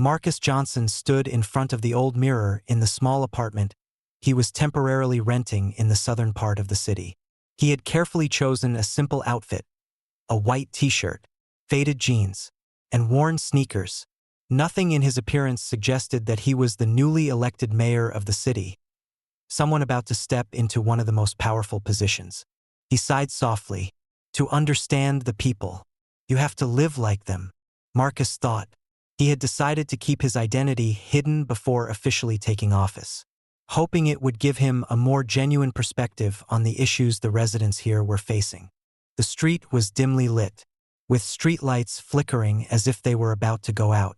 Marcus Johnson stood in front of the old mirror in the small apartment he was temporarily renting in the southern part of the city. He had carefully chosen a simple outfit, a white t-shirt, faded jeans, and worn sneakers. Nothing in his appearance suggested that he was the newly elected mayor of the city, someone about to step into one of the most powerful positions. He sighed softly. To understand the people, you have to live like them, Marcus thought. He had decided to keep his identity hidden before officially taking office, hoping it would give him a more genuine perspective on the issues the residents here were facing. The street was dimly lit, with streetlights flickering as if they were about to go out.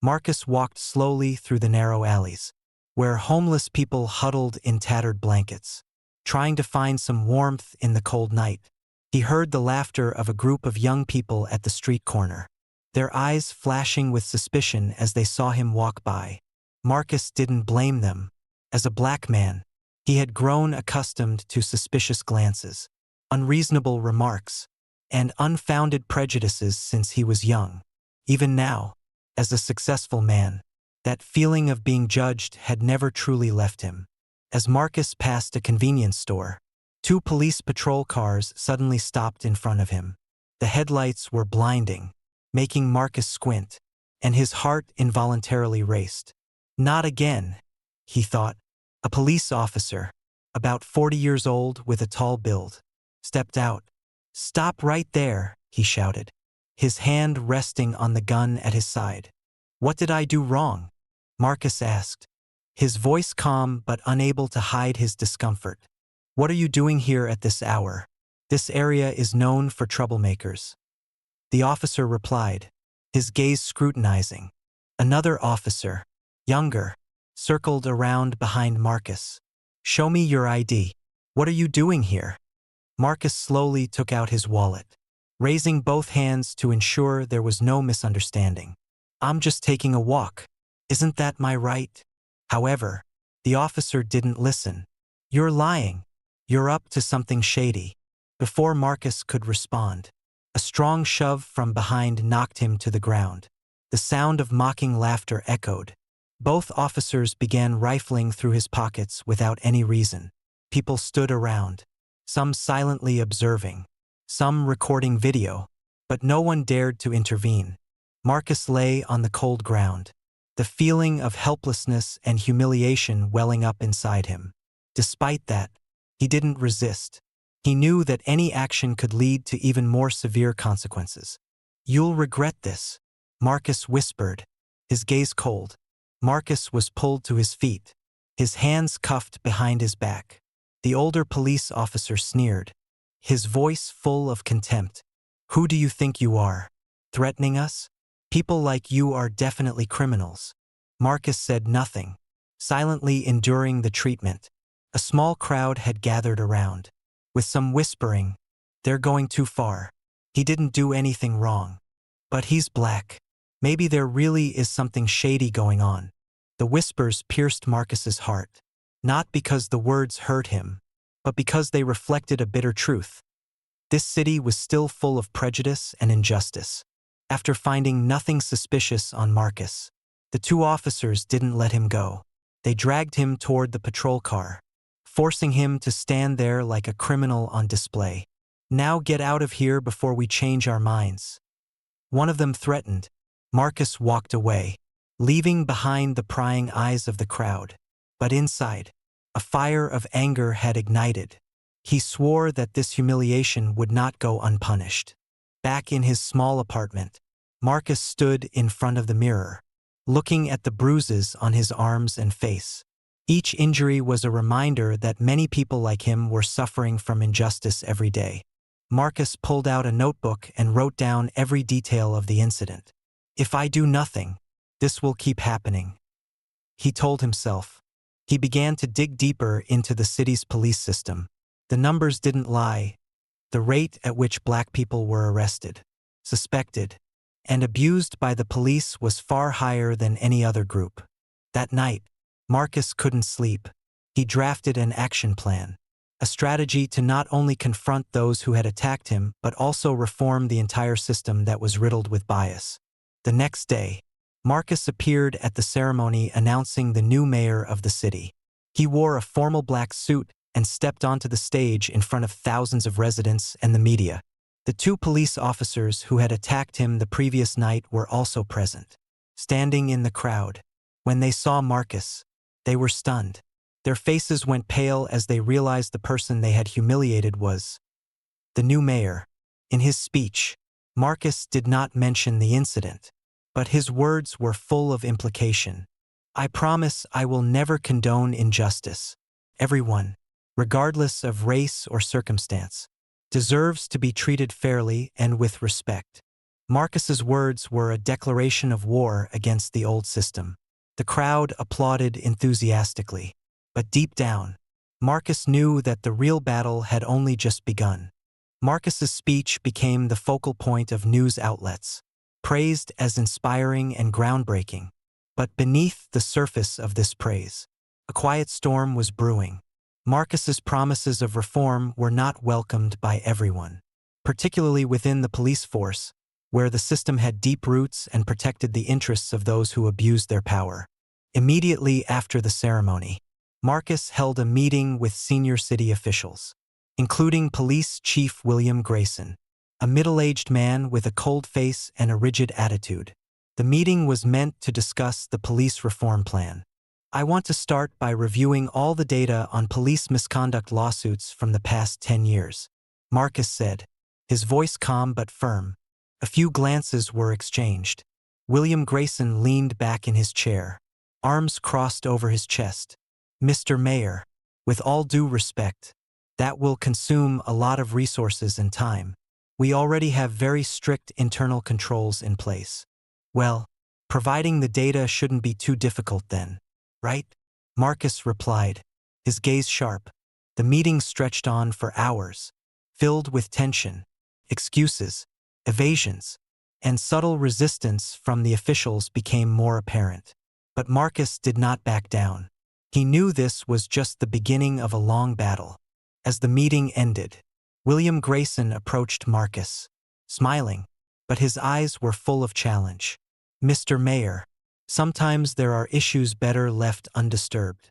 Marcus walked slowly through the narrow alleys, where homeless people huddled in tattered blankets, trying to find some warmth in the cold night. He heard the laughter of a group of young people at the street corner, their eyes flashing with suspicion as they saw him walk by. Marcus didn't blame them. As a black man, he had grown accustomed to suspicious glances, unreasonable remarks, and unfounded prejudices since he was young. Even now, as a successful man, that feeling of being judged had never truly left him. As Marcus passed a convenience store, 2 police patrol cars suddenly stopped in front of him. The headlights were blinding, making Marcus squint, and his heart involuntarily raced. Not again, he thought. A police officer, about 40 years old with a tall build, stepped out. "Stop right there," he shouted, his hand resting on the gun at his side. "What did I do wrong?" Marcus asked, his voice calm but unable to hide his discomfort. "What are you doing here at this hour? This area is known for troublemakers." The officer replied, his gaze scrutinizing. Another officer, younger, circled around behind Marcus. "Show me your ID. What are you doing here?" Marcus slowly took out his wallet, raising both hands to ensure there was no misunderstanding. "I'm just taking a walk. Isn't that my right?" However, the officer didn't listen. "You're lying. You're up to something shady." Before Marcus could respond, a strong shove from behind knocked him to the ground. The sound of mocking laughter echoed. Both officers began rifling through his pockets without any reason. People stood around, some silently observing, some recording video, but no one dared to intervene. Marcus lay on the cold ground, the feeling of helplessness and humiliation welling up inside him. Despite that, he didn't resist. He knew that any action could lead to even more severe consequences. "You'll regret this," Marcus whispered, his gaze cold. Marcus was pulled to his feet, his hands cuffed behind his back. The older police officer sneered, his voice full of contempt. "Who do you think you are? Threatening us? People like you are definitely criminals." Marcus said nothing, silently enduring the treatment. A small crowd had gathered around, with some whispering, "They're going too far. He didn't do anything wrong. But he's black. Maybe there really is something shady going on." The whispers pierced Marcus's heart, not because the words hurt him, but because they reflected a bitter truth. This city was still full of prejudice and injustice. After finding nothing suspicious on Marcus, the 2 officers didn't let him go. They dragged him toward the patrol car, forcing him to stand there like a criminal on display. "Now get out of here before we change our minds," one of them threatened. Marcus walked away, leaving behind the prying eyes of the crowd. But inside, a fire of anger had ignited. He swore that this humiliation would not go unpunished. Back in his small apartment, Marcus stood in front of the mirror, looking at the bruises on his arms and face. Each injury was a reminder that many people like him were suffering from injustice every day. Marcus pulled out a notebook and wrote down every detail of the incident. "If I do nothing, this will keep happening," he told himself. He began to dig deeper into the city's police system. The numbers didn't lie. The rate at which black people were arrested, suspected, and abused by the police was far higher than any other group. That night, Marcus couldn't sleep. He drafted an action plan, a strategy to not only confront those who had attacked him but also reform the entire system that was riddled with bias. The next day, Marcus appeared at the ceremony announcing the new mayor of the city. He wore a formal black suit and stepped onto the stage in front of thousands of residents and the media. The two police officers who had attacked him the previous night were also present, standing in the crowd. When they saw Marcus, they were stunned. Their faces went pale as they realized the person they had humiliated was the new mayor. In his speech, Marcus did not mention the incident, but his words were full of implication. I promise I will never condone injustice. Everyone, regardless of race or circumstance, deserves to be treated fairly and with respect. Marcus's words were a declaration of war against the old system. The crowd applauded enthusiastically, but deep down, Marcus knew that the real battle had only just begun. Marcus's speech became the focal point of news outlets, praised as inspiring and groundbreaking. But beneath the surface of this praise, a quiet storm was brewing. Marcus's promises of reform were not welcomed by everyone, particularly within the police force, where the system had deep roots and protected the interests of those who abused their power. Immediately after the ceremony, Marcus held a meeting with senior city officials, including Police Chief William Grayson, a middle-aged man with a cold face and a rigid attitude. The meeting was meant to discuss the police reform plan. I want to start by reviewing all the data on police misconduct lawsuits from the past 10 years, Marcus said, his voice calm but firm. A few glances were exchanged. William Grayson leaned back in his chair, arms crossed over his chest. Mr. Mayor, with all due respect, that will consume a lot of resources and time. We already have very strict internal controls in place. Well, providing the data shouldn't be too difficult then, right? Marcus replied, his gaze sharp. The meeting stretched on for hours, filled with tension, excuses, evasions, and subtle resistance from the officials became more apparent. But Marcus did not back down. He knew this was just the beginning of a long battle. As the meeting ended, William Grayson approached Marcus, smiling, but his eyes were full of challenge. Mr. Mayor, sometimes there are issues better left undisturbed.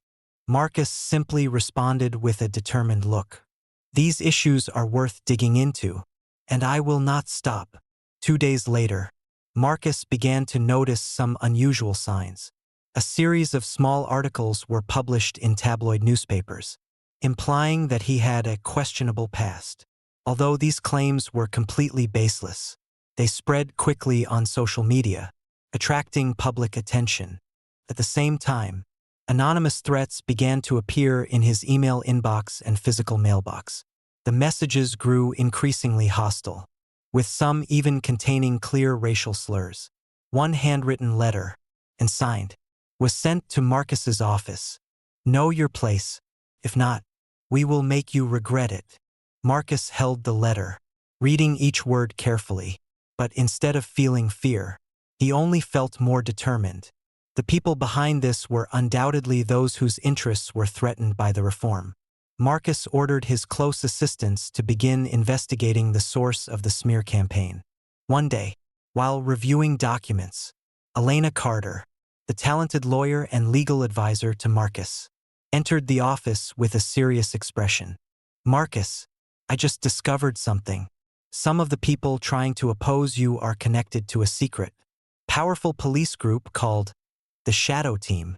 Marcus simply responded with a determined look. These issues are worth digging into, and I will not stop. 2 days later, Marcus began to notice some unusual signs. A series of small articles were published in tabloid newspapers, implying that he had a questionable past. Although these claims were completely baseless, they spread quickly on social media, attracting public attention. At the same time, anonymous threats began to appear in his email inbox and physical mailbox. The messages grew increasingly hostile, with some even containing clear racial slurs. One handwritten letter, and signed, was sent to Marcus's office. Know your place. If not, we will make you regret it. Marcus held the letter, reading each word carefully, but instead of feeling fear, he only felt more determined. The people behind this were undoubtedly those whose interests were threatened by the reform. Marcus ordered his close assistants to begin investigating the source of the smear campaign. One day, while reviewing documents, Elena Carter, the talented lawyer and legal advisor to Marcus, entered the office with a serious expression. Marcus, I just discovered something. Some of the people trying to oppose you are connected to a secret, powerful police group called the Shadow Team.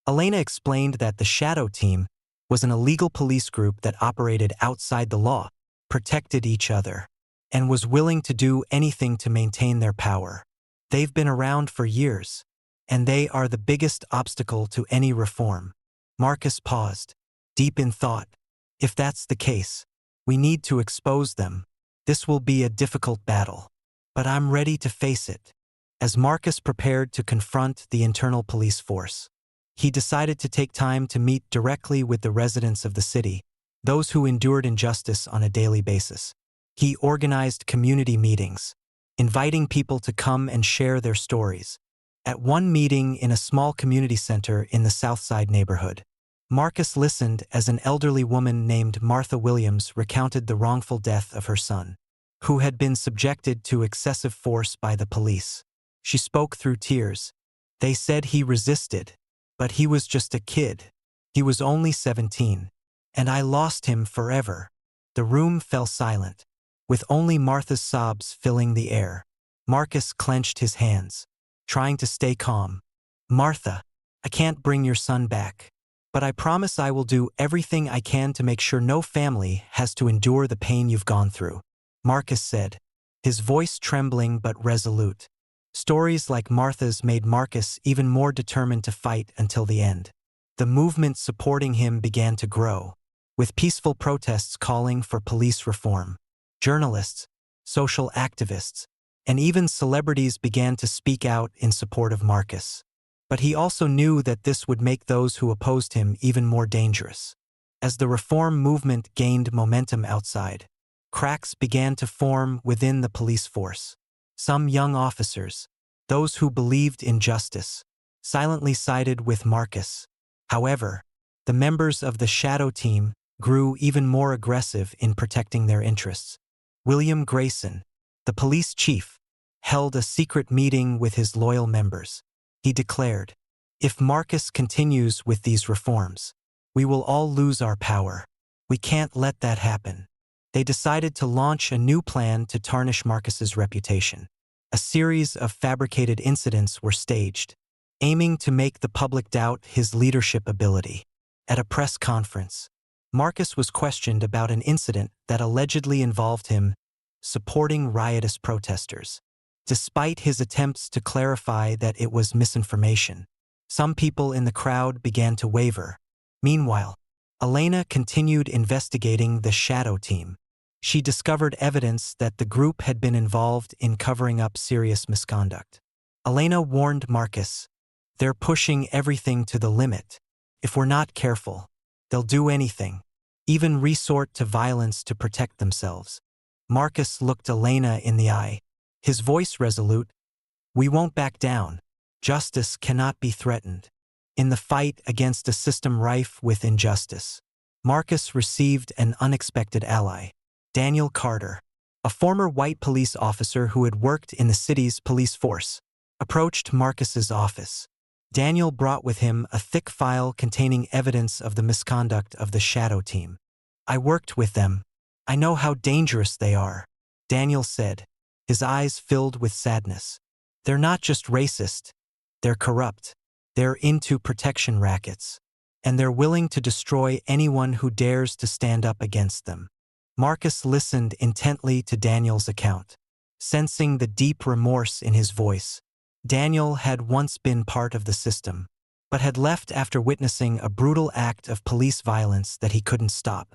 Elena explained that the Shadow Team was an illegal police group that operated outside the law, protected each other, and was willing to do anything to maintain their power. They've been around for years, and they are the biggest obstacle to any reform. Marcus paused, deep in thought. If that's the case, we need to expose them. This will be a difficult battle, but I'm ready to face it. As Marcus prepared to confront the internal police force, he decided to take time to meet directly with the residents of the city, those who endured injustice on a daily basis. He organized community meetings, inviting people to come and share their stories. At one meeting in a small community center in the Southside neighborhood, Marcus listened as an elderly woman named Martha Williams recounted the wrongful death of her son, who had been subjected to excessive force by the police. She spoke through tears, They said he resisted, but he was just a kid. He was only 17. And I lost him forever. The room fell silent, with only Martha's sobs filling the air. Marcus clenched his hands, trying to stay calm. Martha, I can't bring your son back. But I promise I will do everything I can to make sure no family has to endure the pain you've gone through, Marcus said, his voice trembling but resolute. Stories like Martha's made Marcus even more determined to fight until the end. The movement supporting him began to grow, with peaceful protests calling for police reform. Journalists, social activists, and even celebrities began to speak out in support of Marcus. But he also knew that this would make those who opposed him even more dangerous. As the reform movement gained momentum outside, cracks began to form within the police force. Some young officers, those who believed in justice, silently sided with Marcus. However, the members of the Shadow Team grew even more aggressive in protecting their interests. William Grayson, the police chief, held a secret meeting with his loyal members. He declared, "If Marcus continues with these reforms, we will all lose our power. We can't let that happen." They decided to launch a new plan to tarnish Marcus's reputation. A series of fabricated incidents were staged, aiming to make the public doubt his leadership ability. At a press conference, Marcus was questioned about an incident that allegedly involved him supporting riotous protesters. Despite his attempts to clarify that it was misinformation, some people in the crowd began to waver. Meanwhile, Elena continued investigating the Shadow Team. She discovered evidence that the group had been involved in covering up serious misconduct. Elena warned Marcus, "They're pushing everything to the limit. If we're not careful, they'll do anything, even resort to violence to protect themselves." Marcus looked Elena in the eye, his voice resolute. "We won't back down. Justice cannot be threatened." In the fight against a system rife with injustice, Marcus received an unexpected ally. Daniel Carter, a former white police officer who had worked in the city's police force, approached Marcus's office. Daniel brought with him a thick file containing evidence of the misconduct of the Shadow Team. "I worked with them. I know how dangerous they are," Daniel said, his eyes filled with sadness. "They're not just racist. They're corrupt. They're into protection rackets. And they're willing to destroy anyone who dares to stand up against them." Marcus listened intently to Daniel's account, sensing the deep remorse in his voice. Daniel had once been part of the system, but had left after witnessing a brutal act of police violence that he couldn't stop.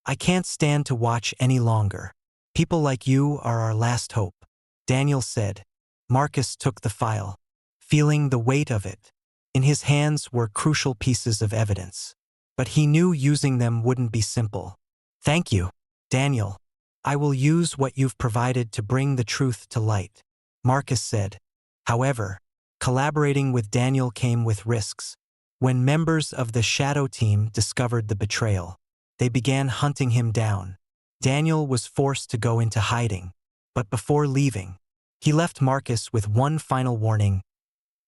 "I can't stand to watch any longer. People like you are our last hope," Daniel said. Marcus took the file, feeling the weight of it. In his hands were crucial pieces of evidence, but he knew using them wouldn't be simple. "Thank you, Daniel. I will use what you've provided to bring the truth to light," Marcus said. However, collaborating with Daniel came with risks. When members of the Shadow Team discovered the betrayal, they began hunting him down. Daniel was forced to go into hiding, but before leaving, he left Marcus with one final warning: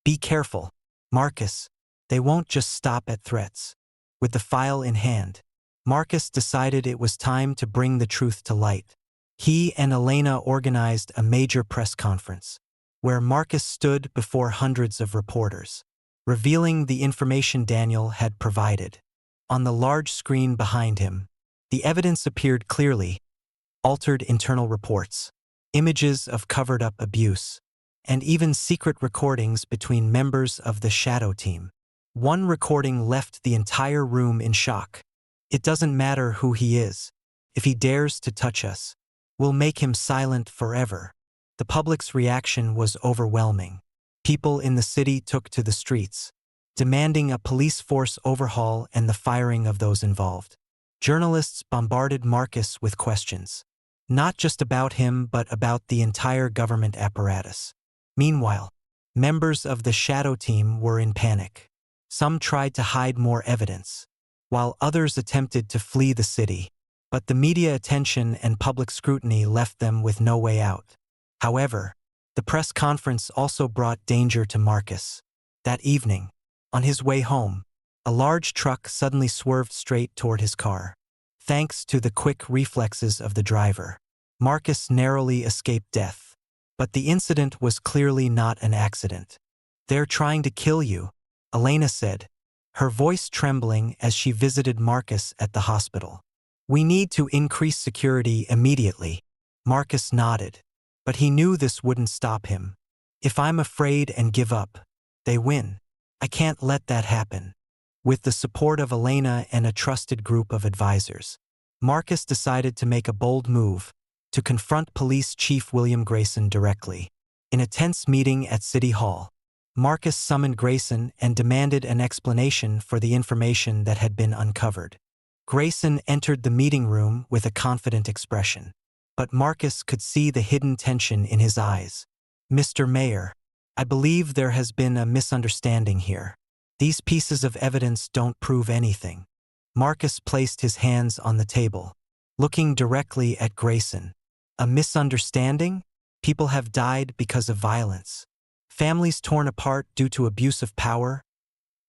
"Be careful, Marcus. They won't just stop at threats." With the file in hand, Marcus decided it was time to bring the truth to light. He and Elena organized a major press conference, where Marcus stood before hundreds of reporters, revealing the information Daniel had provided. On the large screen behind him, the evidence appeared clearly: altered internal reports, images of covered-up abuse, and even secret recordings between members of the Shadow Team. One recording left the entire room in shock. "It doesn't matter who he is. If he dares to touch us, we'll make him silent forever." The public's reaction was overwhelming. People in the city took to the streets, demanding a police force overhaul and the firing of those involved. Journalists bombarded Marcus with questions, not just about him but about the entire government apparatus. Meanwhile, members of the Shadow Team were in panic. Some tried to hide more evidence, while others attempted to flee the city. But the media attention and public scrutiny left them with no way out. However, the press conference also brought danger to Marcus. That evening, on his way home, a large truck suddenly swerved straight toward his car. Thanks to the quick reflexes of the driver, Marcus narrowly escaped death. But the incident was clearly not an accident. "They're trying to kill you," Elena said, her voice trembling as she visited Marcus at the hospital. "We need to increase security immediately." Marcus nodded, but he knew this wouldn't stop him. "If I'm afraid and give up, they win. I can't let that happen." With the support of Elena and a trusted group of advisors, Marcus decided to make a bold move, to confront Police Chief William Grayson directly. In a tense meeting at City Hall, Marcus summoned Grayson and demanded an explanation for the information that had been uncovered. Grayson entered the meeting room with a confident expression, but Marcus could see the hidden tension in his eyes. "Mr. Mayor, I believe there has been a misunderstanding here. These pieces of evidence don't prove anything." Marcus placed his hands on the table, looking directly at Grayson. "A misunderstanding? People have died because of violence. Families torn apart due to abuse of power?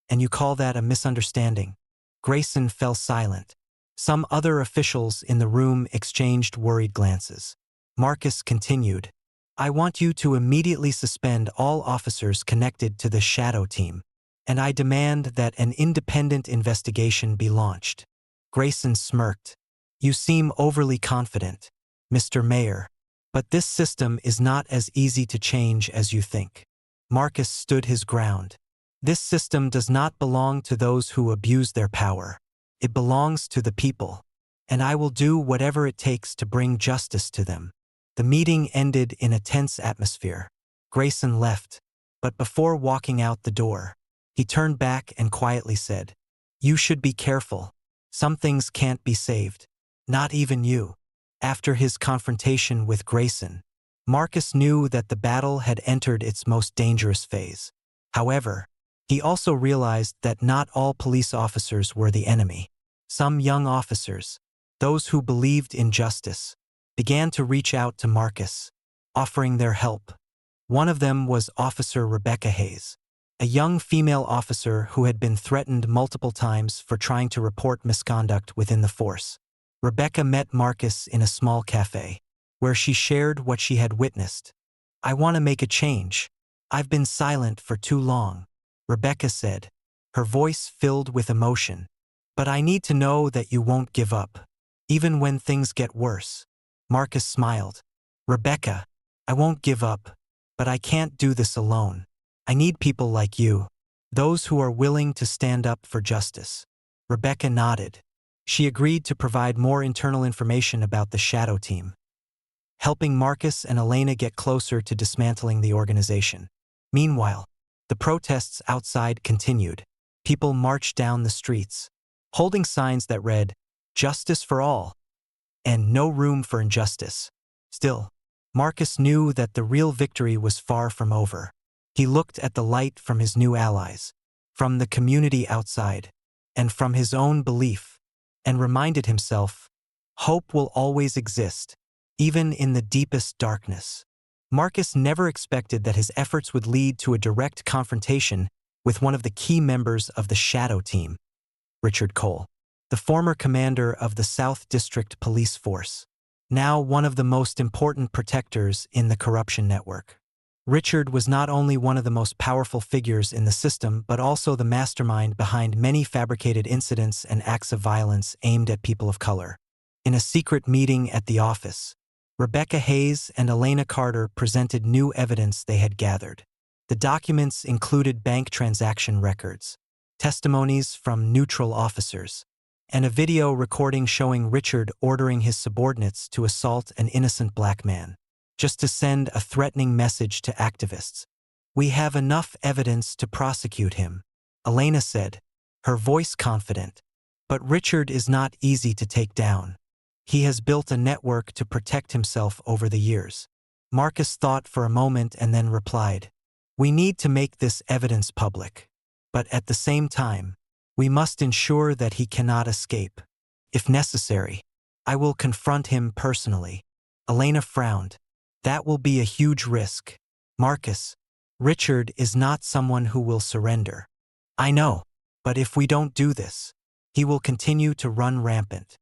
And you call that a misunderstanding?" Grayson fell silent. Some other officials in the room exchanged worried glances. Marcus continued, "I want you to immediately suspend all officers connected to the Shadow Team, and I demand that an independent investigation be launched." Grayson smirked. "You seem overly confident, Mr. Mayor, but this system is not as easy to change as you think." Marcus stood his ground. "This system does not belong to those who abuse their power. It belongs to the people, and I will do whatever it takes to bring justice to them." The meeting ended in a tense atmosphere. Grayson left, but before walking out the door, he turned back and quietly said, "You should be careful. Some things can't be saved. Not even you." After his confrontation with Grayson, Marcus knew that the battle had entered its most dangerous phase. However, he also realized that not all police officers were the enemy. Some young officers, those who believed in justice, began to reach out to Marcus, offering their help. One of them was Officer Rebecca Hayes, a young female officer who had been threatened multiple times for trying to report misconduct within the force. Rebecca met Marcus in a small cafe, where she shared what she had witnessed. "I want to make a change. I've been silent for too long," Rebecca said, her voice filled with emotion. "But I need to know that you won't give up, even when things get worse." Marcus smiled. "Rebecca, I won't give up, but I can't do this alone. I need people like you, those who are willing to stand up for justice." Rebecca nodded. She agreed to provide more internal information about the Shadow Team, helping Marcus and Elena get closer to dismantling the organization. Meanwhile, the protests outside continued. People marched down the streets, holding signs that read, "Justice for all," and "No room for injustice." Still, Marcus knew that the real victory was far from over. He looked at the light from his new allies, from the community outside, and from his own belief, and reminded himself, hope will always exist, even in the deepest darkness. Marcus never expected that his efforts would lead to a direct confrontation with one of the key members of the Shadow Team, Richard Cole, the former commander of the South District Police Force, now one of the most important protectors in the corruption network. Richard was not only one of the most powerful figures in the system, but also the mastermind behind many fabricated incidents and acts of violence aimed at people of color. In a secret meeting at the office, Rebecca Hayes and Elena Carter presented new evidence they had gathered. The documents included bank transaction records, testimonies from neutral officers, and a video recording showing Richard ordering his subordinates to assault an innocent black man, just to send a threatening message to activists. "We have enough evidence to prosecute him," Elena said, her voice confident. "But Richard is not easy to take down. He has built a network to protect himself over the years." Marcus thought for a moment and then replied, "We need to make this evidence public. But at the same time, we must ensure that he cannot escape. If necessary, I will confront him personally." Elena frowned. "That will be a huge risk." "Marcus, Richard is not someone who will surrender. I know, but if we don't do this, he will continue to run rampant.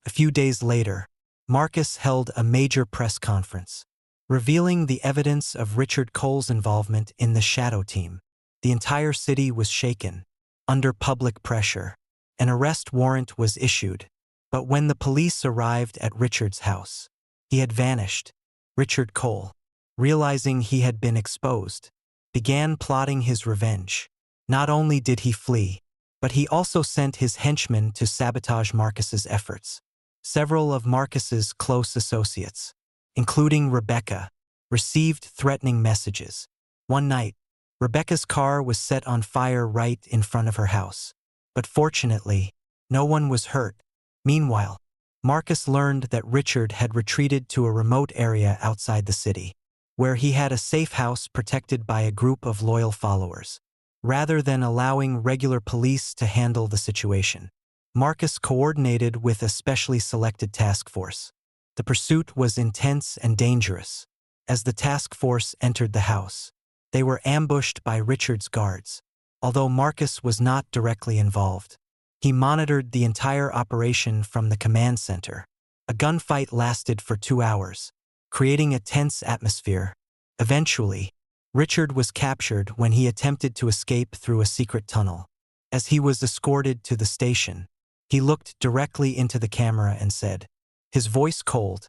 A few days later, Marcus held a major press conference, revealing the evidence of Richard Cole's involvement in the Shadow Team. The entire city was shaken. Under public pressure, an arrest warrant was issued, but when the police arrived at Richard's house, he had vanished. Richard Cole, realizing he had been exposed, began plotting his revenge. Not only did he flee, but he also sent his henchmen to sabotage Marcus's efforts. Several of Marcus's close associates, including Rebecca, received threatening messages. One night, Rebecca's car was set on fire right in front of her house. But fortunately, no one was hurt. Meanwhile, Marcus learned that Richard had retreated to a remote area outside the city, where he had a safe house protected by a group of loyal followers. Rather than allowing regular police to handle the situation, Marcus coordinated with a specially selected task force. The pursuit was intense and dangerous. As the task force entered the house, they were ambushed by Richard's guards. Although Marcus was not directly involved, he monitored the entire operation from the command center. A gunfight lasted for 2 hours, creating a tense atmosphere. Eventually, Richard was captured when he attempted to escape through a secret tunnel. As he was escorted to the station, he looked directly into the camera and said, his voice cold,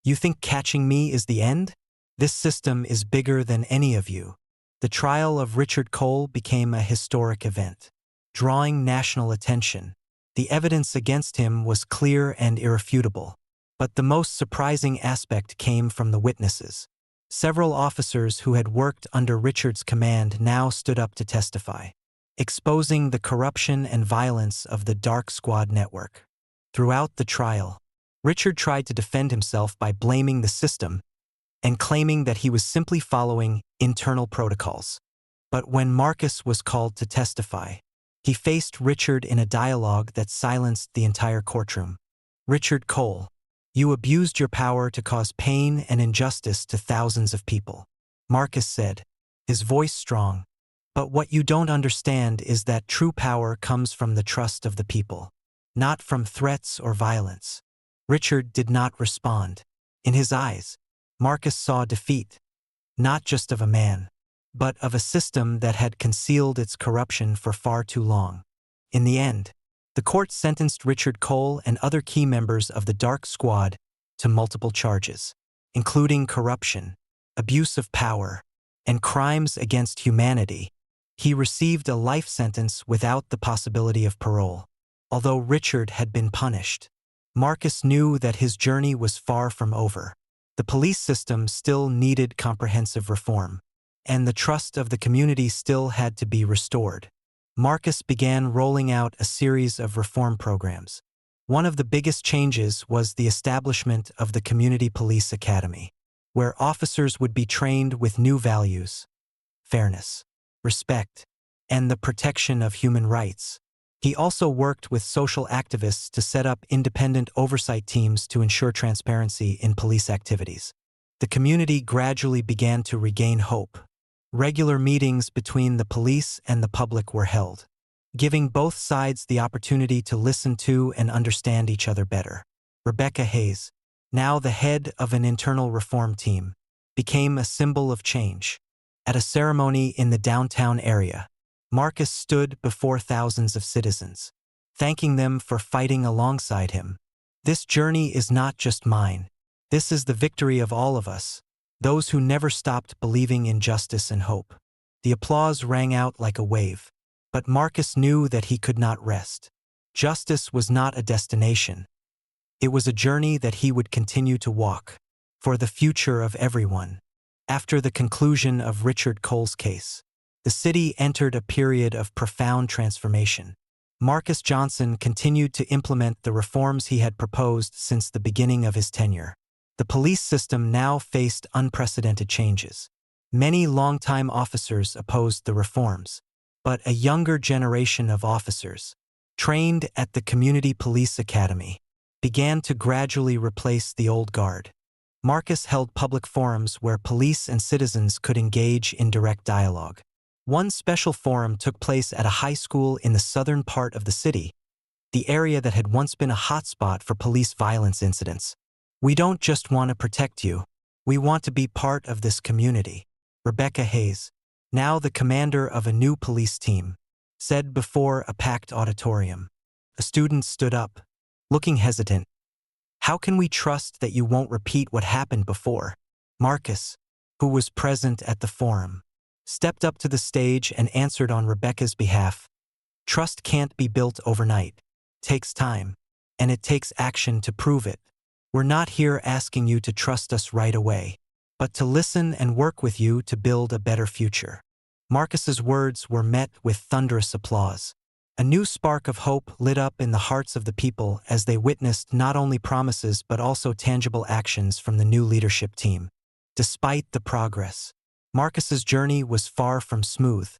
"You think catching me is the end? This system is bigger than any of you." The trial of Richard Cole became a historic event, drawing national attention. The evidence against him was clear and irrefutable. But the most surprising aspect came from the witnesses. Several officers who had worked under Richard's command now stood up to testify, exposing the corruption and violence of the Dark Squad network. Throughout the trial, Richard tried to defend himself by blaming the system and claiming that he was simply following internal protocols. But when Marcus was called to testify, he faced Richard in a dialogue that silenced the entire courtroom. "Richard Cole, you abused your power to cause pain and injustice to thousands of people," Marcus said, his voice strong. "But what you don't understand is that true power comes from the trust of the people, not from threats or violence." Richard did not respond. In his eyes, Marcus saw defeat, not just of a man, but of a system that had concealed its corruption for far too long. In the end, the court sentenced Richard Cole and other key members of the Dark Squad to multiple charges, including corruption, abuse of power, and crimes against humanity. He received a life sentence without the possibility of parole. Although Richard had been punished, Marcus knew that his journey was far from over. The police system still needed comprehensive reform, and the trust of the community still had to be restored. Marcus began rolling out a series of reform programs. One of the biggest changes was the establishment of the Community Police Academy, where officers would be trained with new values: fairness, respect, and the protection of human rights. He also worked with social activists to set up independent oversight teams to ensure transparency in police activities. The community gradually began to regain hope. Regular meetings between the police and the public were held, giving both sides the opportunity to listen to and understand each other better. Rebecca Hayes, now the head of an internal reform team, became a symbol of change. At a ceremony in the downtown area, Marcus stood before thousands of citizens, thanking them for fighting alongside him. "This journey is not just mine. This is the victory of all of us, those who never stopped believing in justice and hope." The applause rang out like a wave, but Marcus knew that he could not rest. Justice was not a destination. It was a journey that he would continue to walk, for the future of everyone. After the conclusion of Richard Cole's case, the city entered a period of profound transformation. Marcus Johnson continued to implement the reforms he had proposed since the beginning of his tenure. The police system now faced unprecedented changes. Many longtime officers opposed the reforms, but a younger generation of officers, trained at the Community Police Academy, began to gradually replace the old guard. Marcus held public forums where police and citizens could engage in direct dialogue. One special forum took place at a high school in the southern part of the city, the area that had once been a hotspot for police violence incidents. "We don't just want to protect you. We want to be part of this community," Rebecca Hayes, now the commander of a new police team, said before a packed auditorium. A student stood up, looking hesitant. "How can we trust that you won't repeat what happened before?" Marcus, who was present at the forum, stepped up to the stage and answered on Rebecca's behalf. "Trust can't be built overnight. It takes time, and it takes action to prove it. We're not here asking you to trust us right away, but to listen and work with you to build a better future." Marcus's words were met with thunderous applause. A new spark of hope lit up in the hearts of the people as they witnessed not only promises but also tangible actions from the new leadership team. Despite the progress, Marcus's journey was far from smooth.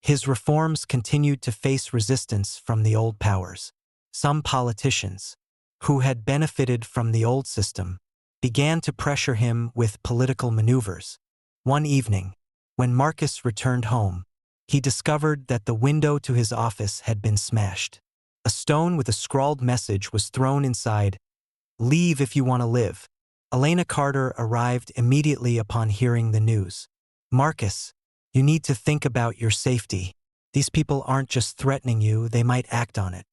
His reforms continued to face resistance from the old powers. Some politicians, who had benefited from the old system, began to pressure him with political maneuvers. One evening, when Marcus returned home, he discovered that the window to his office had been smashed. A stone with a scrawled message was thrown inside, "Leave if you want to live." Elena Carter arrived immediately upon hearing the news. "Marcus, you need to think about your safety. These people aren't just threatening you, they might act on it."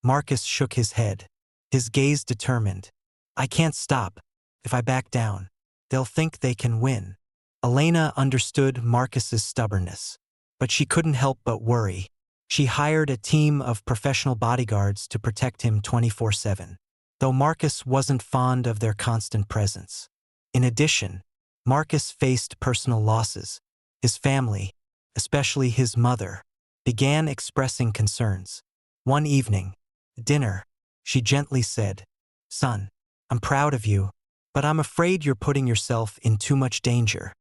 Marcus shook his head, his gaze determined. "I can't stop. If I back down, they'll think they can win." Elena understood Marcus's stubbornness, but she couldn't help but worry. She hired a team of professional bodyguards to protect him 24/7, though Marcus wasn't fond of their constant presence. In addition, Marcus faced personal losses. His family, especially his mother, began expressing concerns. One evening, at dinner, she gently said, "Son, I'm proud of you, but I'm afraid you're putting yourself in too much danger."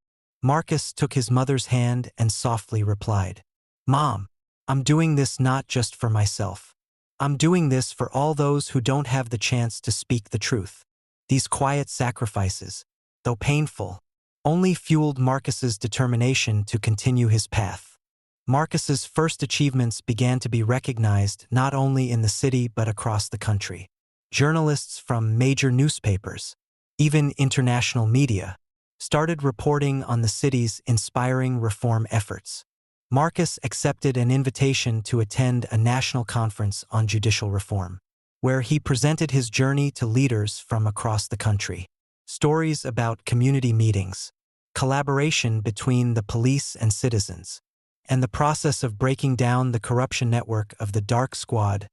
Marcus took his mother's hand and softly replied, "Mom, I'm doing this not just for myself. I'm doing this for all those who don't have the chance to speak the truth." These quiet sacrifices, though painful, only fueled Marcus's determination to continue his path. Marcus's first achievements began to be recognized not only in the city but across the country. Journalists from major newspapers, even international media, started reporting on the city's inspiring reform efforts. Marcus accepted an invitation to attend a national conference on judicial reform, where he presented his journey to leaders from across the country. Stories about community meetings, collaboration between the police and citizens, and the process of breaking down the corruption network of the Dark Squad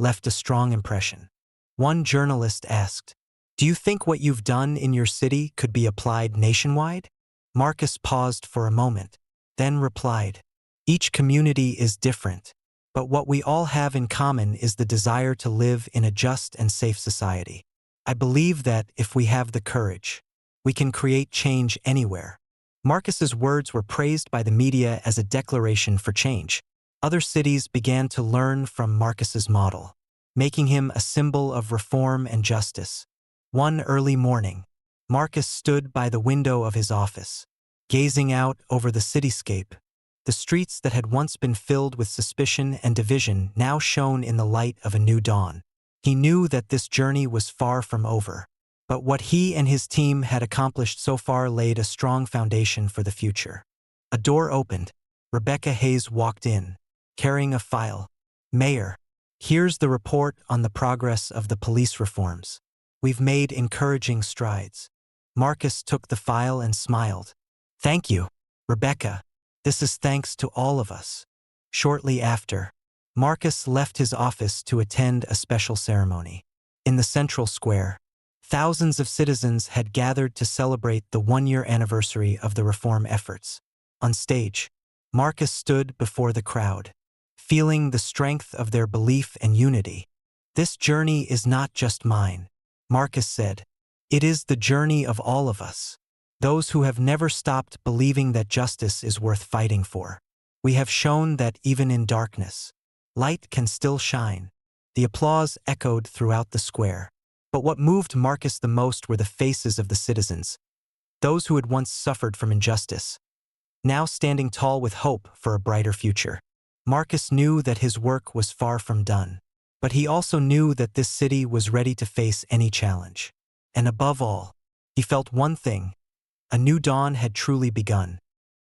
left a strong impression. One journalist asked, "Do you think what you've done in your city could be applied nationwide?" Marcus paused for a moment, then replied, "Each community is different, but what we all have in common is the desire to live in a just and safe society. I believe that if we have the courage, we can create change anywhere." Marcus's words were praised by the media as a declaration for change. Other cities began to learn from Marcus's model, making him a symbol of reform and justice. One early morning, Marcus stood by the window of his office, gazing out over the cityscape. The streets that had once been filled with suspicion and division now shone in the light of a new dawn. He knew that this journey was far from over, but what he and his team had accomplished so far laid a strong foundation for the future. A door opened. Rebecca Hayes walked in, carrying a file. "Mayor, here's the report on the progress of the police reforms. We've made encouraging strides." Marcus took the file and smiled. "Thank you, Rebecca. This is thanks to all of us." Shortly after, Marcus left his office to attend a special ceremony. In the central square, thousands of citizens had gathered to celebrate the one-year anniversary of the reform efforts. On stage, Marcus stood before the crowd, feeling the strength of their belief and unity. "This journey is not just mine," Marcus said. "It is the journey of all of us, those who have never stopped believing that justice is worth fighting for. We have shown that even in darkness, light can still shine." The applause echoed throughout the square. But what moved Marcus the most were the faces of the citizens, those who had once suffered from injustice, now standing tall with hope for a brighter future. Marcus knew that his work was far from done, but he also knew that this city was ready to face any challenge. And above all, he felt one thing: a new dawn had truly begun.